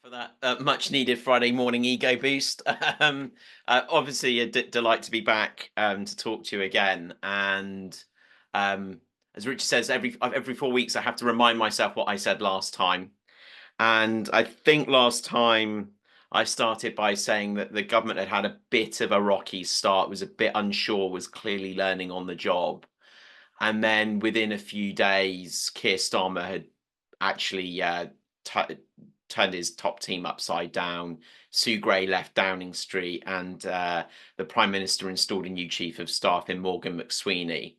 For that much needed Friday morning ego boost. Obviously, a delight to be back to talk to you again. And um, as Richard says, every 4 weeks I have to remind myself what I said last time. And I think last time I started by saying that the government had had a bit of a rocky start, was a bit unsure, was clearly learning on the job. And then within a few days, Keir Starmer had actually t- turned his top team upside down. Sue Gray left Downing Street, and the Prime Minister installed a new Chief of Staff in Morgan McSweeney.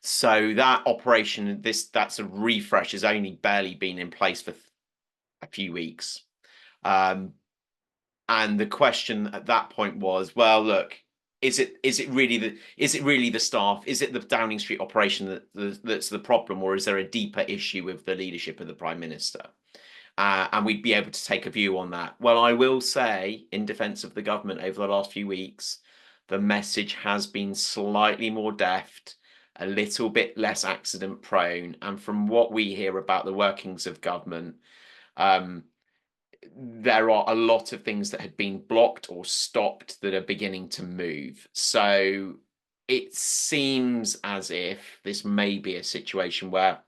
So that operation, that's a refresh, has only barely been in place for a few weeks. Um, and the question at that point was, well, look, is it really the staff? Is it the Downing Street operation that's the problem, or is there a deeper issue with the leadership of the Prime Minister? And we'd be able to take a view on that. Well, I will say, in defence of the government over the last few weeks, the message has been slightly more deft, a little bit less accident prone, and from what we hear about the workings of government, um, there are a lot of things that had been blocked or stopped that are beginning to move. So it seems as if this may be a situation where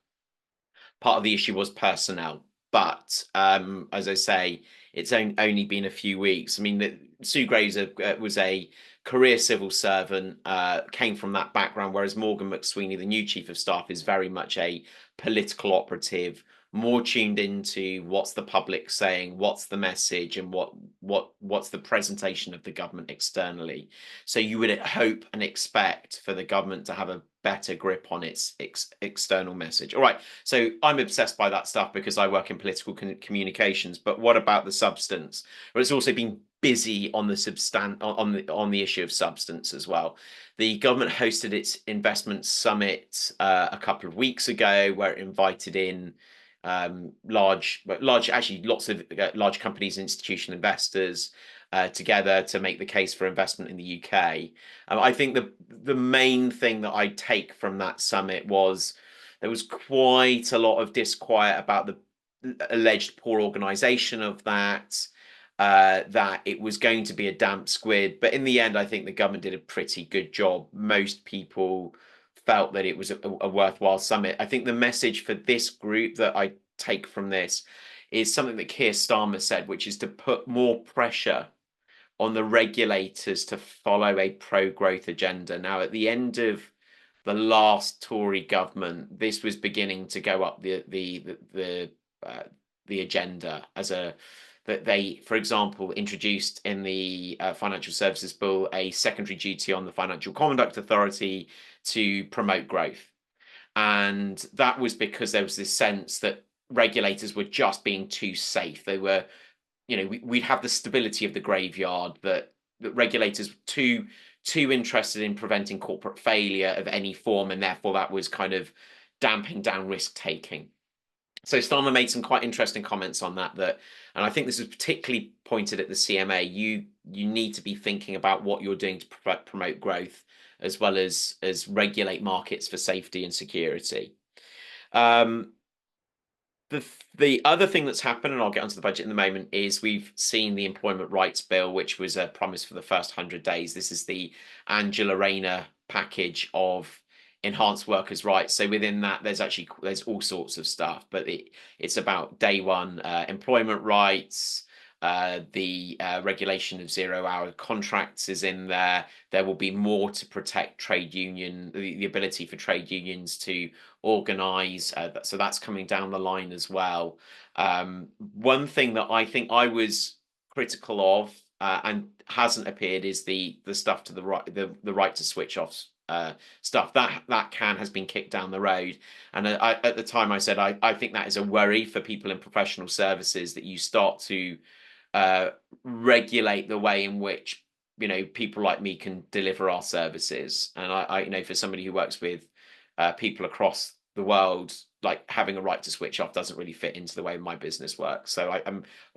part of the issue was personnel. But as I say, it's only been a few weeks. I mean, Sue Grazer was a career civil servant, came from that background, whereas Morgan McSweeney, the new chief of staff, is very much a political operative, more tuned into what's the public saying, what's the message, and what's the presentation of the government externally. So you would hope and expect for the government to have a better grip on its external message. All right, so I'm obsessed by that stuff because I work in political communications. But what about the substance? Well, it's also been busy on the issue of substance as well. The government hosted its investment summit a couple of weeks ago, where it invited in actually lots of large companies, institutional investors together to make the case for investment in the UK. I think the main thing that I take from that summit was there was quite a lot of disquiet about the alleged poor organisation of that. That it was going to be a damp squid, but in the end, I think the government did a pretty good job. Most people felt that it was a worthwhile summit. I think the message for this group that I take from this is something that Keir Starmer said, which is to put more pressure on the regulators to follow a pro-growth agenda. Now, at the end of the last Tory government, this was beginning to go up the agenda as a that they, for example, introduced in the Financial Services Bill a secondary duty on the Financial Conduct Authority to promote growth. And that was because there was this sense that regulators were just being too safe. They were, we'd have the stability of the graveyard, that regulators were too interested in preventing corporate failure of any form, and therefore that was kind of damping down risk taking. So Starmer made some quite interesting comments on that, and I think this is particularly pointed at the CMA. You need to be thinking about what you're doing to promote growth, as well as regulate markets for safety and security. The other thing that's happened, and I'll get onto the budget in a moment, is we've seen the Employment Rights Bill, which was a promise for the first 100 days. This is the Angela Rayner package of enhanced workers' rights. So within that, there's all sorts of stuff, but it's about day one employment rights. The regulation of 0-hour contracts is in there. There will be more to protect the ability for trade unions to organise. So that's coming down the line as well. One thing that I think I was critical of and hasn't appeared is the stuff to the right, the right to switch off stuff. That can has been kicked down the road, and at the time I said I think that is a worry for people in professional services, that you start to regulate the way in which people like me can deliver our services. And I for somebody who works with people across the world, like, having a right to switch off doesn't really fit into the way my business works. So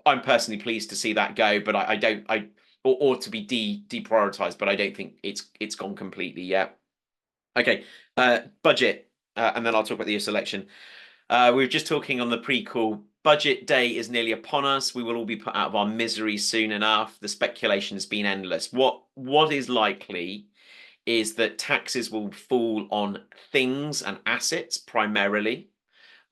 I'm personally pleased to see that go, but I don't or to be deprioritized, but I don't think it's gone completely yet. Okay, budget, and then I'll talk about the US election. We were just talking on the pre-call. Budget day is nearly upon us. We will all be put out of our misery soon enough. The speculation has been endless. What is likely is that taxes will fall on things and assets primarily.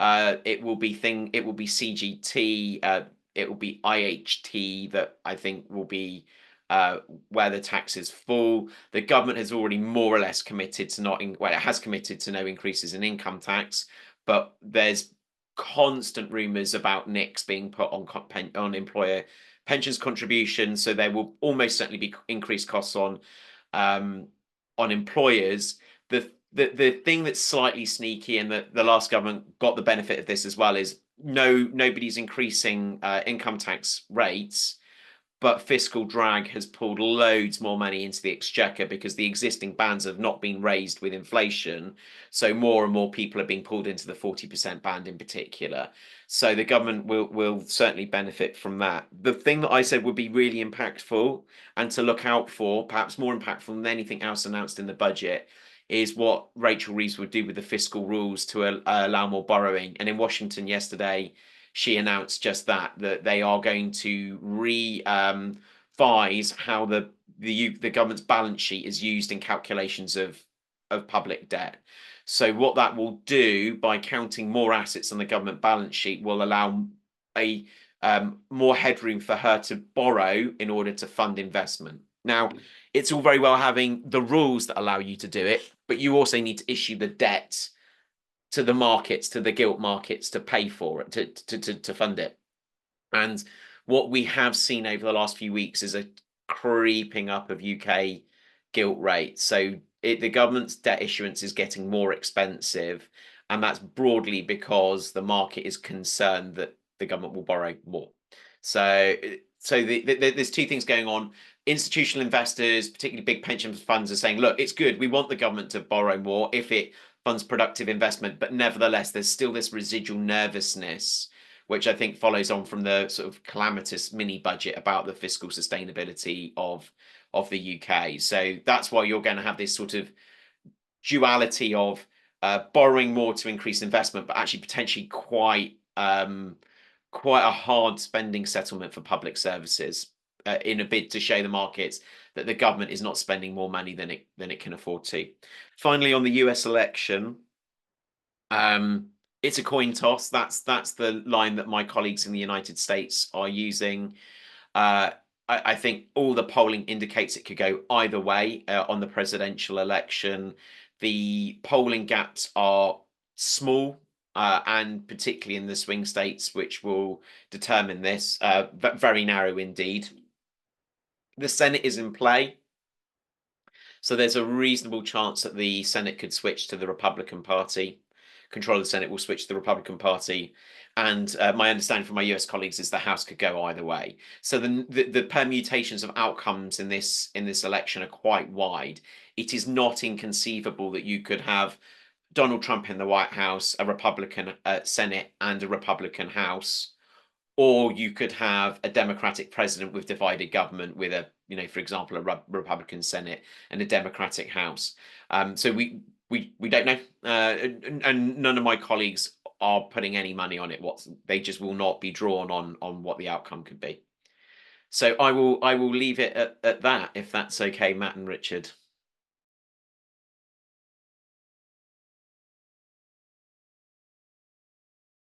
It will be CGT, it will be IHT that I think will be where the taxes fall. The government has already more or less committed to not, well, it has committed to no increases in income tax, but there's constant rumours about NICs being put on employer pensions contributions, so there will almost certainly be increased costs um, on employers. The thing that's slightly sneaky, and the last government got the benefit of this as well, is nobody's increasing income tax rates, but fiscal drag has pulled loads more money into the exchequer because the existing bands have not been raised with inflation. So more and more people are being pulled into the 40% band in particular. So the government will certainly benefit from that. The thing that I said would be really impactful and to look out for, perhaps more impactful than anything else announced in the budget, is what Rachel Reeves would do with the fiscal rules to allow more borrowing. And in Washington yesterday, she announced just that they are going to revise how the government's balance sheet is used in calculations of public debt. So what that will do by counting more assets on the government balance sheet will allow a more headroom for her to borrow in order to fund investment. Now, it's all very well having the rules that allow you to do it, but you also need to issue the debt to the markets, to the gilt markets, to pay for it, to fund it. And what we have seen over the last few weeks is a creeping up of UK gilt rates. So the government's debt issuance is getting more expensive, and that's broadly because the market is concerned that the government will borrow more. So there's two things going on. Institutional investors, particularly big pension funds, are saying, look, it's good. We want the government to borrow more if it funds productive investment, but nevertheless, there's still this residual nervousness, which I think follows on from the sort of calamitous mini budget about the fiscal sustainability of the UK. So that's why you're going to have this sort of duality of borrowing more to increase investment, but actually potentially quite a hard spending settlement for public services in a bid to show the markets that the government is not spending more money than it can afford to. Finally, on the US election, it's a coin toss. That's the line that my colleagues in the United States are using. I think all the polling indicates it could go either way on the presidential election. The polling gaps are small, and particularly in the swing states, which will determine this, very narrow indeed. The Senate is in play. So there's a reasonable chance that the Senate could switch to the Republican Party. Control of the Senate will switch to the Republican Party. And my understanding from my US colleagues is the House could go either way. So the permutations of outcomes in this election are quite wide. It is not inconceivable that you could have Donald Trump in the White House, a Republican Senate, and a Republican House, or you could have a Democratic president with divided government with for example, a Republican Senate and a Democratic House. So we don't know, and none of my colleagues are putting any money on it. They just will not be drawn on what the outcome could be. So I will leave it at that, if that's okay, Matt and Richard.